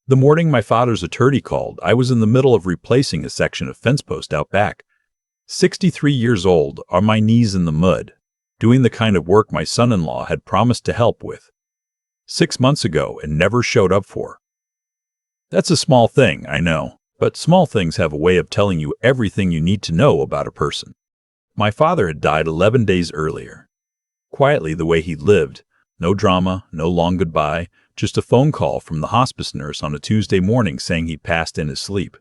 The morning my father's attorney called, I was in the middle of replacing a section of fence post out back. 63 years old, on my knees in the mud, doing the kind of work my son-in-law had promised to help with 6 months ago and never showed up for. That's a small thing, I know, but small things have a way of telling you everything you need to know about a person. My father had died 11 days earlier. Quietly the way he'd lived, no drama, no long goodbye, just a phone call from the hospice nurse on a Tuesday morning saying he'd passed in his sleep.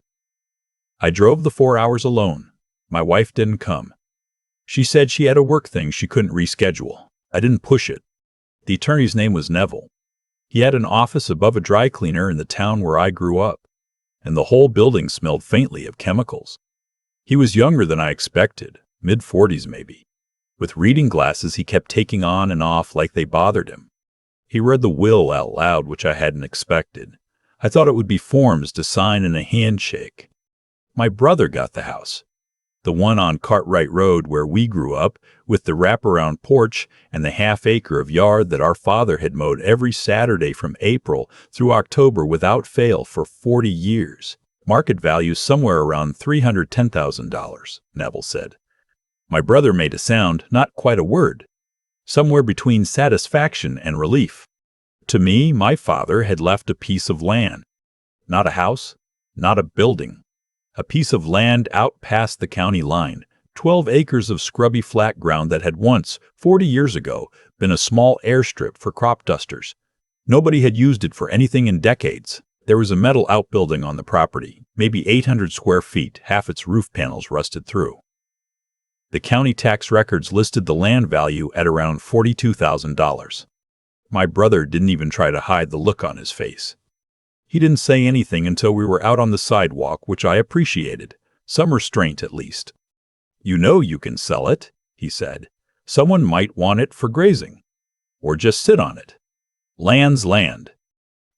I drove the 4 hours alone. My wife didn't come. She said she had a work thing she couldn't reschedule. I didn't push it. The attorney's name was Neville. He had an office above a dry cleaner in the town where I grew up, and the whole building smelled faintly of chemicals. He was younger than I expected, mid-40s maybe. With reading glasses he kept taking on and off like they bothered him. He read the will out loud, which I hadn't expected. I thought it would be forms to sign and a handshake. My brother got the house. The one on Cartwright Road where we grew up, with the wraparound porch and the half-acre of yard that our father had mowed every Saturday from April through October without fail for 40 years. Market value somewhere around $310,000, Neville said. My brother made a sound, not quite a word, somewhere between satisfaction and relief. To me, my father had left a piece of land. Not a house, not a building. A piece of land out past the county line, 12 acres of scrubby flat ground that had once, 40 years ago, been a small airstrip for crop dusters. Nobody had used it for anything in decades. There was a metal outbuilding on the property, maybe 800 square feet, half its roof panels rusted through. The county tax records listed the land value at around $42,000. My brother didn't even try to hide the look on his face. He didn't say anything until we were out on the sidewalk, which I appreciated, some restraint at least. You know you can sell it, he said. Someone might want it for grazing. Or just sit on it. Land's land.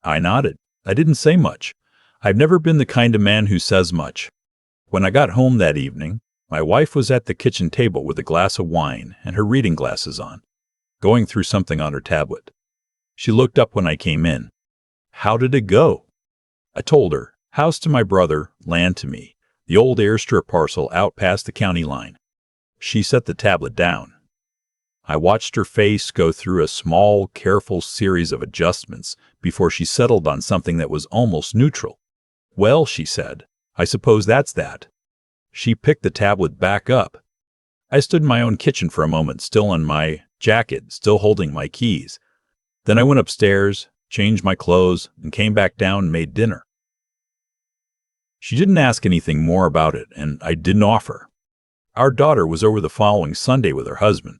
I nodded. I didn't say much. I've never been the kind of man who says much. When I got home that evening, my wife was at the kitchen table with a glass of wine and her reading glasses on, going through something on her tablet. She looked up when I came in. How did it go? I told her, house to my brother, land to me, the old airstrip parcel out past the county line. She set the tablet down. I watched her face go through a small, careful series of adjustments before she settled on something that was almost neutral. Well, she said, I suppose that's that. She picked the tablet back up. I stood in my own kitchen for a moment, still in my jacket, still holding my keys. Then I went upstairs, changed my clothes, and came back down and made dinner. She didn't ask anything more about it, and I didn't offer. Our daughter was over the following Sunday with her husband.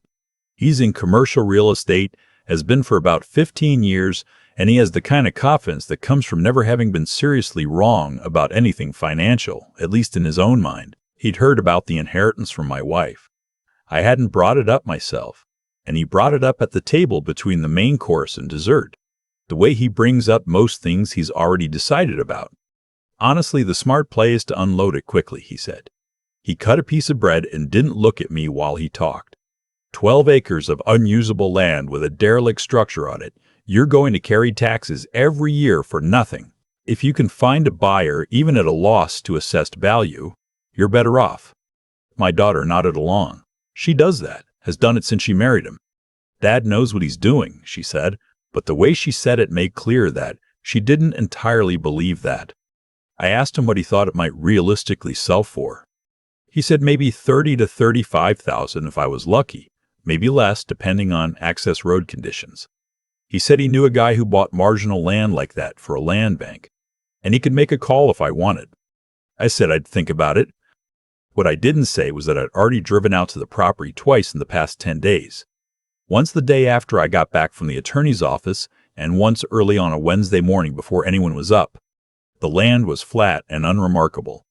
He's in commercial real estate, has been for about 15 years, and he has the kind of confidence that comes from never having been seriously wrong about anything financial, at least in his own mind. He'd heard about the inheritance from my wife. I hadn't brought it up myself, and he brought it up at the table between the main course and dessert. The way he brings up most things he's already decided about. Honestly, the smart play is to unload it quickly, he said. He cut a piece of bread and didn't look at me while he talked. 12 acres of unusable land with a derelict structure on it. You're going to carry taxes every year for nothing. If you can find a buyer, even at a loss to assessed value, you're better off. My daughter nodded along. She does that, has done it since she married him. Dad knows what he's doing, she said, but the way she said it made clear that she didn't entirely believe that. I asked him what he thought it might realistically sell for. He said maybe $30,000 to $35,000 if I was lucky, maybe less depending on access road conditions. He said he knew a guy who bought marginal land like that for a land bank, and he could make a call if I wanted. I said I'd think about it. What I didn't say was that I'd already driven out to the property twice in the past 10 days. Once the day after I got back from the attorney's office, and once early on a Wednesday morning before anyone was up. The land was flat and unremarkable.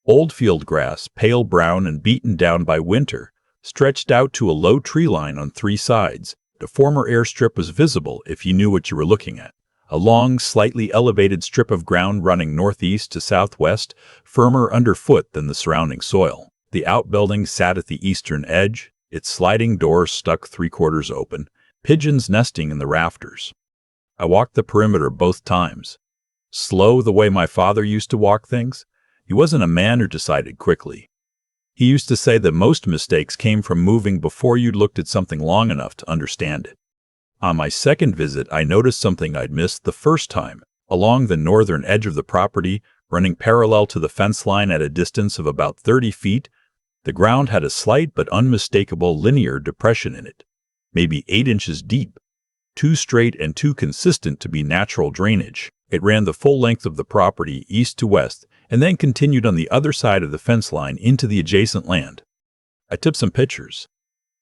Old field grass, pale brown and beaten down by winter, stretched out to a low tree line on 3 sides. The former airstrip was visible if you knew what you were looking at. A long, slightly elevated strip of ground running northeast to southwest, firmer underfoot than the surrounding soil. The outbuilding sat at the eastern edge, its sliding door stuck 3/4 open, pigeons nesting in the rafters. I walked the perimeter both times. Slow the way my father used to walk things. He wasn't a man who decided quickly. He used to say that most mistakes came from moving before you'd looked at something long enough to understand it. On my second visit, I noticed something I'd missed the first time. Along the northern edge of the property, running parallel to the fence line at a distance of about 30 feet, the ground had a slight but unmistakable linear depression in it, maybe 8 inches deep, too straight and too consistent to be natural drainage. It ran the full length of the property east to west and then continued on the other side of the fence line into the adjacent land. I took some pictures.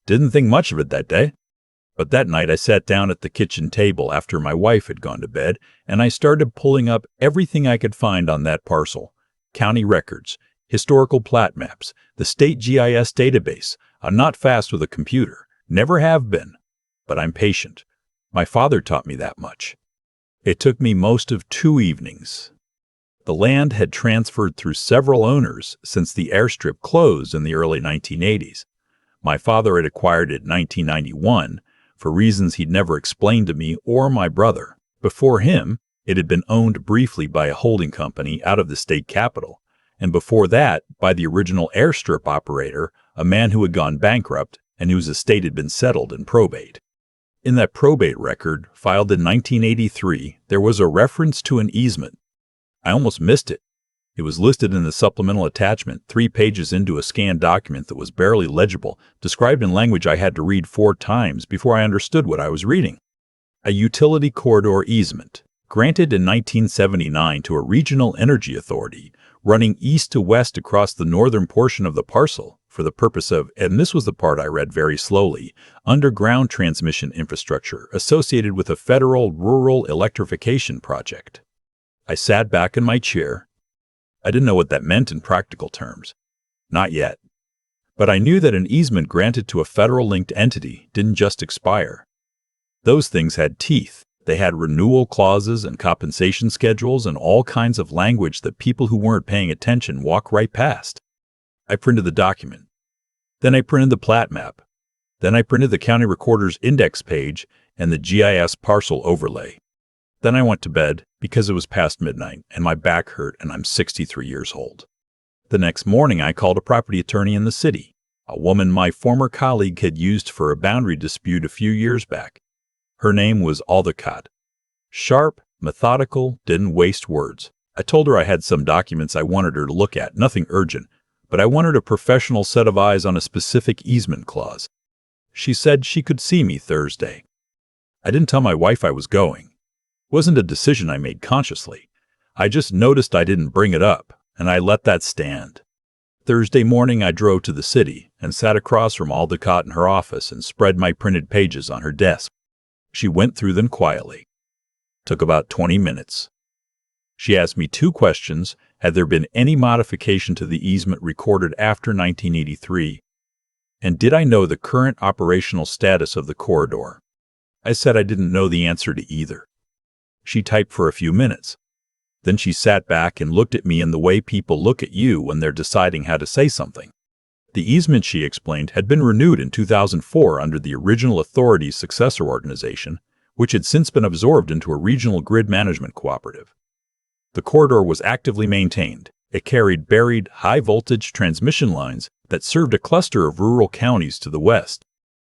Didn't think much of it that day. But that night I sat down at the kitchen table after my wife had gone to bed, and I started pulling up everything I could find on that parcel. County records, historical plat maps, the state GIS database. I'm not fast with a computer. Never have been. But I'm patient. My father taught me that much. It took me most of 2 evenings. The land had transferred through several owners since the airstrip closed in the early 1980s. My father had acquired it in 1991 for reasons he'd never explained to me or my brother. Before him, it had been owned briefly by a holding company out of the state capital, and before that, by the original airstrip operator, a man who had gone bankrupt and whose estate had been settled in probate. In that probate record, filed in 1983, there was a reference to an easement. I almost missed it. It was listed in the supplemental attachment, 3 pages into a scanned document that was barely legible, described in language I had to read 4 times before I understood what I was reading. A utility corridor easement, granted in 1979 to a regional energy authority, running east to west across the northern portion of the parcel for the purpose of, and this was the part I read very slowly, underground transmission infrastructure associated with a federal rural electrification project. I sat back in my chair. I didn't know what that meant in practical terms. Not yet. But I knew that an easement granted to a federal-linked entity didn't just expire. Those things had teeth. They had renewal clauses and compensation schedules and all kinds of language that people who weren't paying attention walk right past. I printed the document. Then I printed the plat map. Then I printed the county recorder's index page and the GIS parcel overlay. Then I went to bed because it was past midnight and my back hurt and I'm 63 years old. The next morning I called a property attorney in the city, a woman my former colleague had used for a boundary dispute a few years back. Her name was Aldecott. Sharp, methodical, didn't waste words. I told her I had some documents I wanted her to look at, nothing urgent, but I wanted a professional set of eyes on a specific easement clause. She said she could see me Thursday. I didn't tell my wife I was going. It wasn't a decision I made consciously. I just noticed I didn't bring it up, and I let that stand. Thursday morning I drove to the city and sat across from Aldecott in her office and spread my printed pages on her desk. She went through them quietly. Took about 20 minutes. She asked me 2 questions. Had there been any modification to the easement recorded after 1983? And did I know the current operational status of the corridor? I said I didn't know the answer to either. She typed for a few minutes. Then she sat back and looked at me in the way people look at you when they're deciding how to say something. The easement, she explained, had been renewed in 2004 under the original authority's successor organization, which had since been absorbed into a regional grid management cooperative. The corridor was actively maintained. It carried buried, high-voltage transmission lines that served a cluster of rural counties to the west.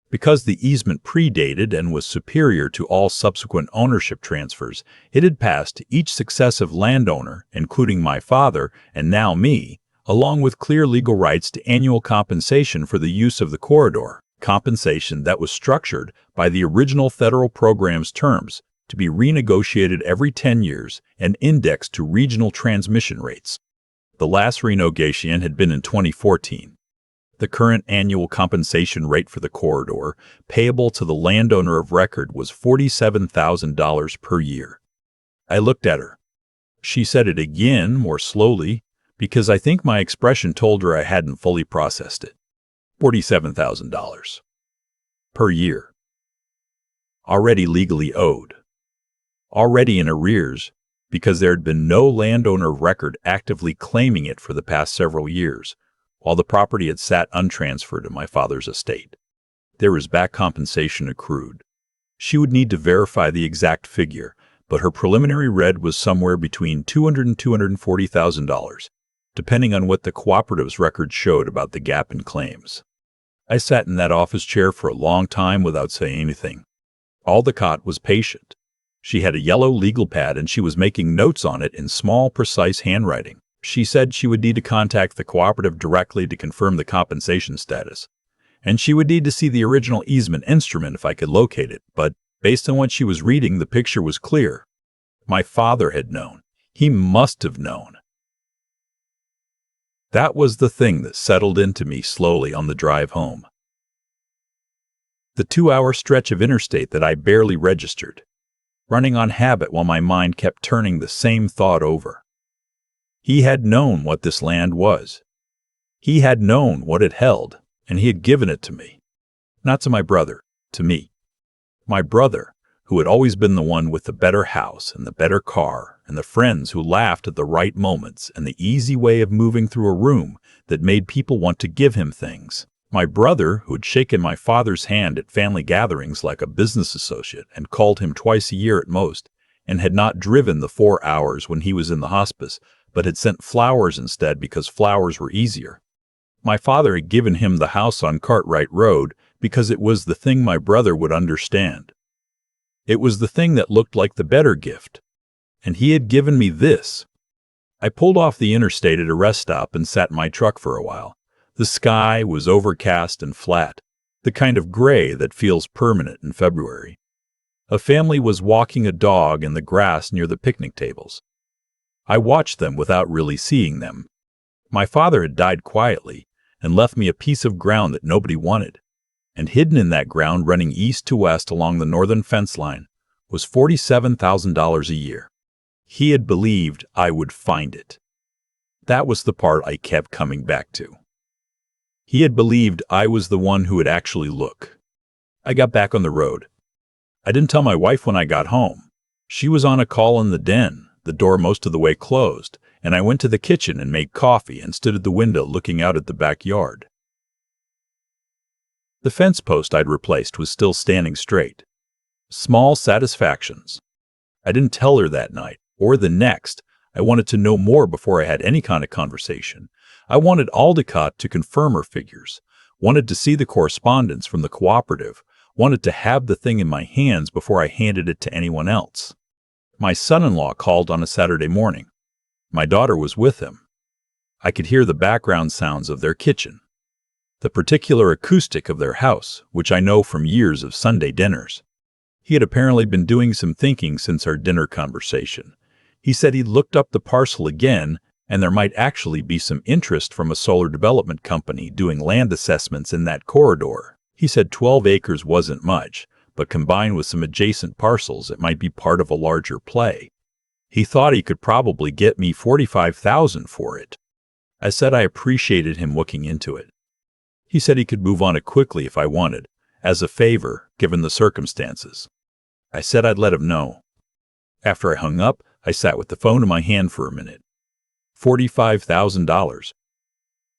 Because the easement predated and was superior to all subsequent ownership transfers, it had passed to each successive landowner, including my father and now me, along with clear legal rights to annual compensation for the use of the corridor, compensation that was structured by the original federal program's terms to be renegotiated every 10 years and indexed to regional transmission rates. The last renegotiation had been in 2014. The current annual compensation rate for the corridor, payable to the landowner of record, was $47,000 per year. I looked at her. She said it again, more slowly, because I think my expression told her I hadn't fully processed it. $47,000 per year. Already legally owed. Already in arrears, because there had been no landowner of record actively claiming it for the past several years, while the property had sat untransferred in my father's estate. There was back compensation accrued. She would need to verify the exact figure, but her preliminary read was somewhere between $200,000 and $240,000, depending on what the cooperative's records showed about the gap in claims. I sat in that office chair for a long time without saying anything. Aldecott was patient. She had a yellow legal pad and she was making notes on it in small, precise handwriting. She said she would need to contact the cooperative directly to confirm the compensation status, and she would need to see the original easement instrument if I could locate it, but based on what she was reading, the picture was clear. My father had known. He must have known. That was the thing that settled into me slowly on the drive home. The 2-hour stretch of interstate that I barely registered, running on habit while my mind kept turning the same thought over. He had known what this land was. He had known what it held, and he had given it to me. Not to my brother, to me. My brother, who had always been the one with the better house and the better car and the friends who laughed at the right moments and the easy way of moving through a room that made people want to give him things. My brother, who had shaken my father's hand at family gatherings like a business associate and called him twice a year at most, and had not driven the 4 hours when he was in the hospice, but had sent flowers instead because flowers were easier. My father had given him the house on Cartwright Road because it was the thing my brother would understand. It was the thing that looked like the better gift. And he had given me this. I pulled off the interstate at a rest stop and sat in my truck for a while. The sky was overcast and flat, the kind of gray that feels permanent in February. A family was walking a dog in the grass near the picnic tables. I watched them without really seeing them. My father had died quietly and left me a piece of ground that nobody wanted. And hidden in that ground, running east to west along the northern fence line, was $47,000 a year. He had believed I would find it. That was the part I kept coming back to. He had believed I was the one who would actually look. I got back on the road. I didn't tell my wife when I got home. She was on a call in the den, the door most of the way closed, and I went to the kitchen and made coffee and stood at the window looking out at the backyard. The fence post I'd replaced was still standing straight. Small satisfactions. I didn't tell her that night, or the next. I wanted to know more before I had any kind of conversation. I wanted Aldecott to confirm her figures, wanted to see the correspondence from the cooperative, wanted to have the thing in my hands before I handed it to anyone else. My son-in-law called on a Saturday morning. My daughter was with him. I could hear the background sounds of their kitchen, the particular acoustic of their house, which I know from years of Sunday dinners. He had apparently been doing some thinking since our dinner conversation. He said he'd looked up the parcel again, and there might actually be some interest from a solar development company doing land assessments in that corridor. He said 12 acres wasn't much, but combined with some adjacent parcels, it might be part of a larger play. He thought he could probably get me $45,000 for it. I said I appreciated him looking into it. He said he could move on it quickly if I wanted, as a favor, given the circumstances. I said I'd let him know. After I hung up, I sat with the phone in my hand for a minute. $45,000.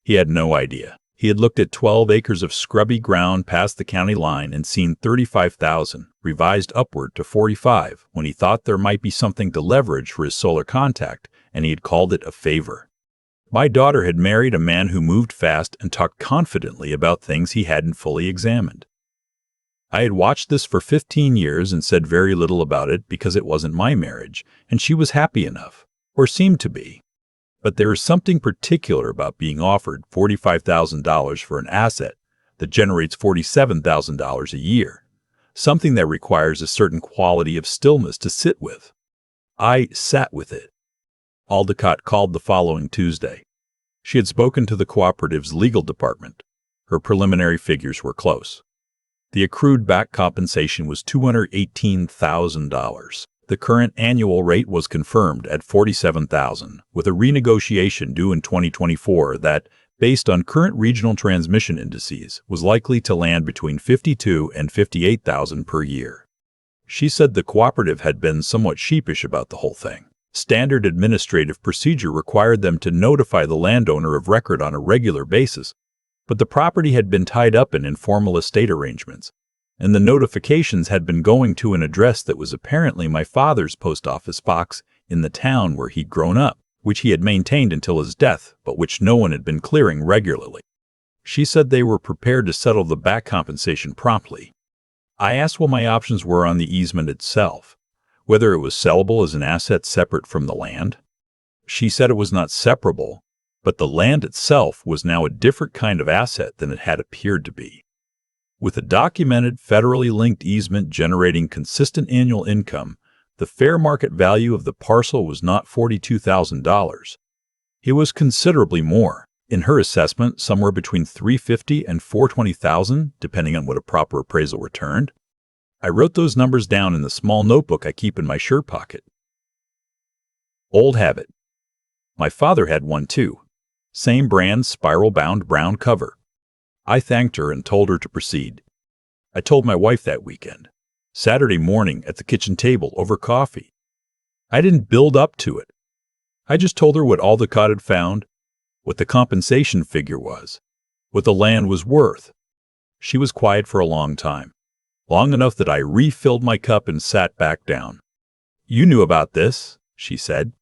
He had no idea. He had looked at 12 acres of scrubby ground past the county line and seen $35,000, revised upward to $45,000 when he thought there might be something to leverage for his solar contact, and he had called it a favor. My daughter had married a man who moved fast and talked confidently about things he hadn't fully examined. I had watched this for 15 years and said very little about it because it wasn't my marriage, and she was happy enough, or seemed to be. But there is something particular about being offered $45,000 for an asset that generates $47,000 a year, something that requires a certain quality of stillness to sit with. I sat with it. Aldecott called the following Tuesday. She had spoken to the cooperative's legal department. Her preliminary figures were close. The accrued back compensation was $218,000. The current annual rate was confirmed at $47,000, with a renegotiation due in 2024 that, based on current regional transmission indices, was likely to land between $52,000 and $58,000 per year. She said the cooperative had been somewhat sheepish about the whole thing. Standard administrative procedure required them to notify the landowner of record on a regular basis, but the property had been tied up in informal estate arrangements, and the notifications had been going to an address that was apparently my father's post office box in the town where he'd grown up, which he had maintained until his death, but which no one had been clearing regularly. She said they were prepared to settle the back compensation promptly. I asked what my options were on the easement itself, whether it was sellable as an asset separate from the land. She said it was not separable, but the land itself was now a different kind of asset than it had appeared to be. With a documented, federally linked easement generating consistent annual income, the fair market value of the parcel was not $42,000. It was considerably more. In her assessment, somewhere between $350,000 and $420,000, depending on what a proper appraisal returned. I wrote those numbers down in the small notebook I keep in my shirt pocket. Old habit. My father had one too. Same brand, spiral-bound brown cover. I thanked her and told her to proceed. I told my wife that weekend, Saturday morning at the kitchen table over coffee. I didn't build up to it. I just told her what Aldecott had found, what the compensation figure was, what the land was worth. She was quiet for a long time, long enough that I refilled my cup and sat back down. "You knew about this," she said.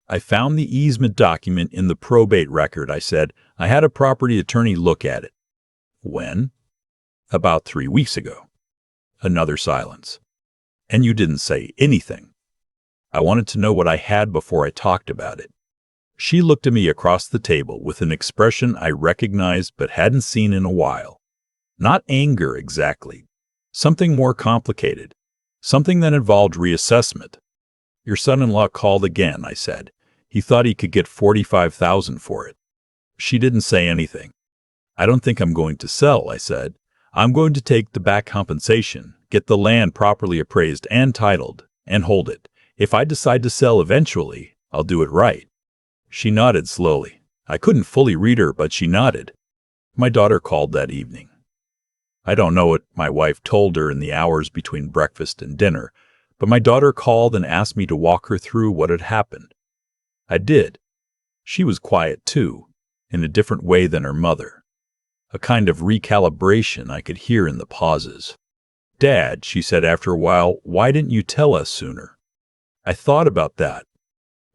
"I found the easement document in the probate record," I said. "I had a property attorney look at it." "When?" "About 3 weeks ago." Another silence. "And you didn't say anything?" I wanted to know what I had before I talked about it. She looked at me across the table with an expression I recognized but hadn't seen in a while. Not anger exactly. Something more complicated. Something that involved reassessment. "Your son-in-law called again," I said. "He thought he could get $45,000 for it." She didn't say anything. "I don't think I'm going to sell," I said. "I'm going to take the back compensation, get the land properly appraised and titled, and hold it. If I decide to sell eventually, I'll do it right." She nodded slowly. I couldn't fully read her, but she nodded. My daughter called that evening. I don't know what my wife told her in the hours between breakfast and dinner, but my daughter called and asked me to walk her through what had happened. I did. She was quiet, too, in a different way than her mother. A kind of recalibration I could hear in the pauses. "Dad," she said after a while, "why didn't you tell us sooner?" I thought about that.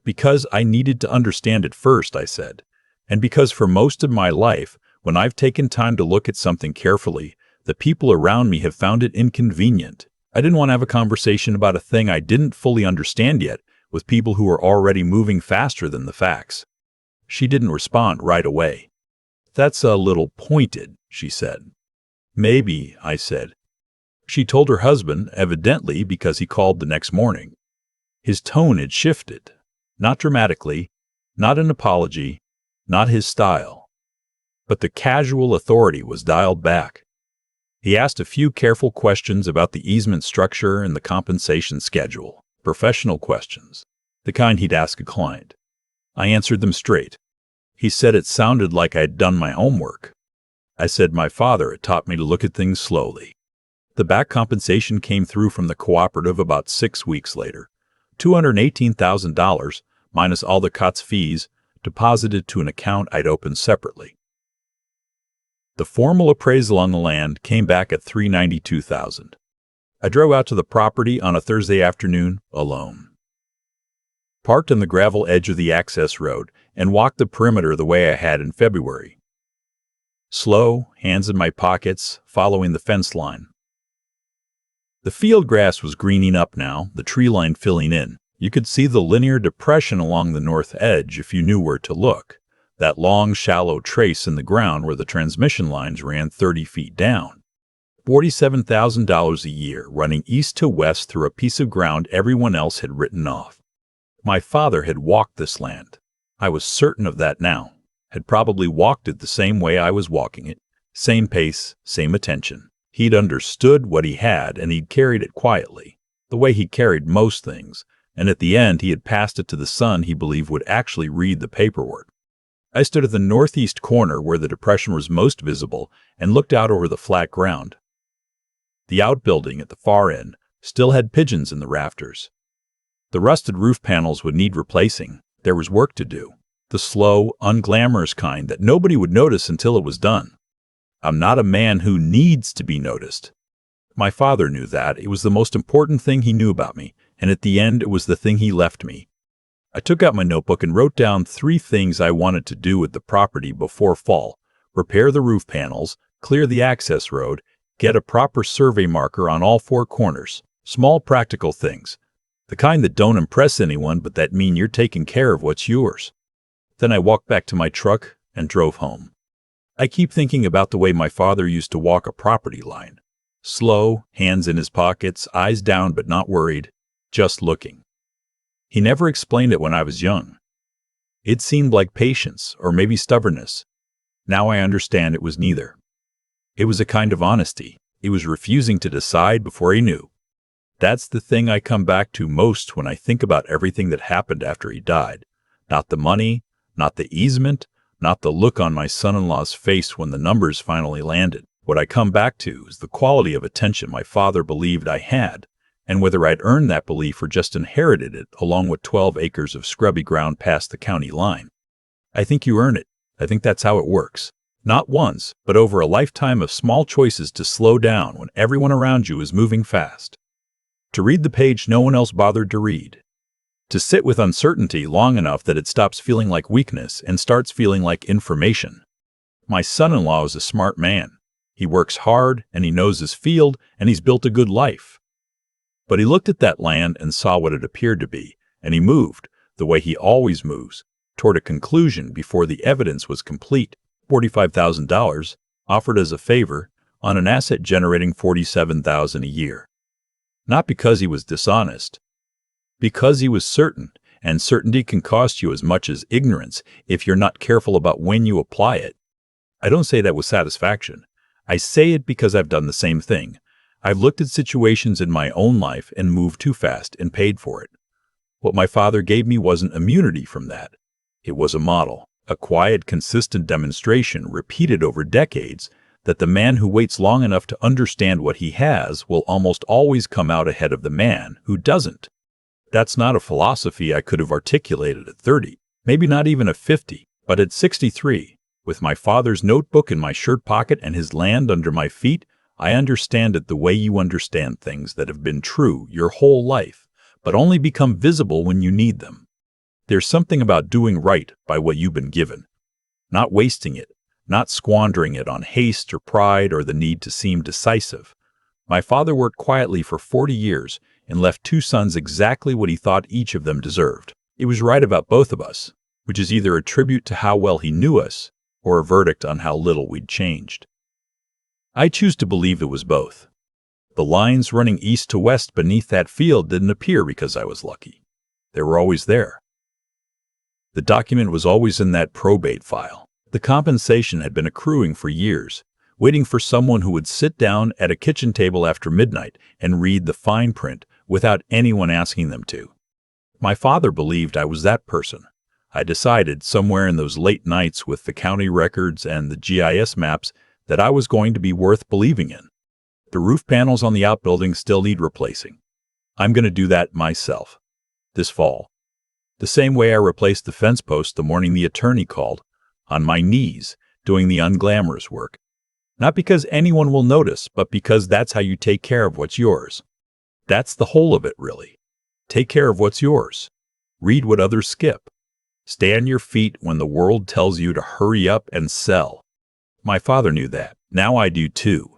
"Because I needed to understand it first," I said. "And because for most of my life, when I've taken time to look at something carefully, the people around me have found it inconvenient. I didn't want to have a conversation about a thing I didn't fully understand yet with people who were already moving faster than the facts." She didn't respond right away. "That's a little pointed," she said. "Maybe," I said. She told her husband, evidently because he called the next morning. His tone had shifted. Not dramatically, not an apology, not his style. But the casual authority was dialed back. He asked a few careful questions about the easement structure and the compensation schedule, professional questions, the kind he'd ask a client. I answered them straight. He said it sounded like I'd done my homework. I said my father had taught me to look at things slowly. The back compensation came through from the cooperative about 6 weeks later, $218,000, minus Aldecott's fees, deposited to an account I'd opened separately. The formal appraisal on the land came back at $392,000. I drove out to the property on a Thursday afternoon, alone. Parked on the gravel edge of the access road and walked the perimeter the way I had in February. Slow, hands in my pockets, following the fence line. The field grass was greening up now, the tree line filling in. You could see the linear depression along the north edge if you knew where to look, that long, shallow trace in the ground where the transmission lines ran 30 feet down. $47,000 a year running east to west through a piece of ground everyone else had written off. My father had walked this land. I was certain of that now. Had probably walked it the same way I was walking it. Same pace, same attention. He'd understood what he had, and he'd carried it quietly, the way he carried most things, and at the end he had passed it to the son he believed would actually read the paperwork. I stood at the northeast corner where the depression was most visible and looked out over the flat ground. The outbuilding at the far end still had pigeons in the rafters. The rusted roof panels would need replacing. There was work to do, the slow, unglamorous kind that nobody would notice until it was done. I'm not a man who needs to be noticed. My father knew that. It was the most important thing he knew about me, and at the end, it was the thing he left me. I took out my notebook and wrote down 3 things I wanted to do with the property before fall: repair the roof panels, clear the access road, get a proper survey marker on all 4 corners. Small practical things. The kind that don't impress anyone but that mean you're taking care of what's yours. Then I walked back to my truck and drove home. I keep thinking about the way my father used to walk a property line. Slow, hands in his pockets, eyes down but not worried, just looking. He never explained it when I was young. It seemed like patience or maybe stubbornness. Now I understand it was neither. It was a kind of honesty. He was refusing to decide before he knew. That's the thing I come back to most when I think about everything that happened after he died. Not the money, not the easement, not the look on my son-in-law's face when the numbers finally landed. What I come back to is the quality of attention my father believed I had, and whether I'd earned that belief or just inherited it along with 12 acres of scrubby ground past the county line. I think you earn it. I think that's how it works. Not once, but over a lifetime of small choices to slow down when everyone around you is moving fast. To read the page no one else bothered to read. To sit with uncertainty long enough that it stops feeling like weakness and starts feeling like information. My son-in-law is a smart man. He works hard, and he knows his field, and he's built a good life. But he looked at that land and saw what it appeared to be, and he moved, the way he always moves, toward a conclusion before the evidence was complete. $45,000, offered as a favor, on an asset generating $47,000 a year. Not because he was dishonest. Because he was certain, and certainty can cost you as much as ignorance if you're not careful about when you apply it. I don't say that with satisfaction. I say it because I've done the same thing. I've looked at situations in my own life and moved too fast and paid for it. What my father gave me wasn't immunity from that. It was a model, a quiet, consistent demonstration repeated over decades that the man who waits long enough to understand what he has will almost always come out ahead of the man who doesn't. That's not a philosophy I could have articulated at 30, maybe not even at 50, but at 63, with my father's notebook in my shirt pocket and his land under my feet, I understand it the way you understand things that have been true your whole life, but only become visible when you need them. There's something about doing right by what you've been given, not wasting it, not squandering it on haste or pride or the need to seem decisive. My father worked quietly for 40 years and left 2 sons exactly what he thought each of them deserved. He was right about both of us, which is either a tribute to how well he knew us or a verdict on how little we'd changed. I choose to believe it was both. The lines running east to west beneath that field didn't appear because I was lucky. They were always there. The document was always in that probate file. The compensation had been accruing for years, waiting for someone who would sit down at a kitchen table after midnight and read the fine print without anyone asking them to. My father believed I was that person. I decided somewhere in those late nights with the county records and the GIS maps that I was going to be worth believing in. The roof panels on the outbuilding still need replacing. I'm going to do that myself. This fall. The same way I replaced the fence post the morning the attorney called, on my knees, doing the unglamorous work. Not because anyone will notice, but because that's how you take care of what's yours. That's the whole of it, really. Take care of what's yours. Read what others skip. Stay on your feet when the world tells you to hurry up and sell. My father knew that. Now I do too.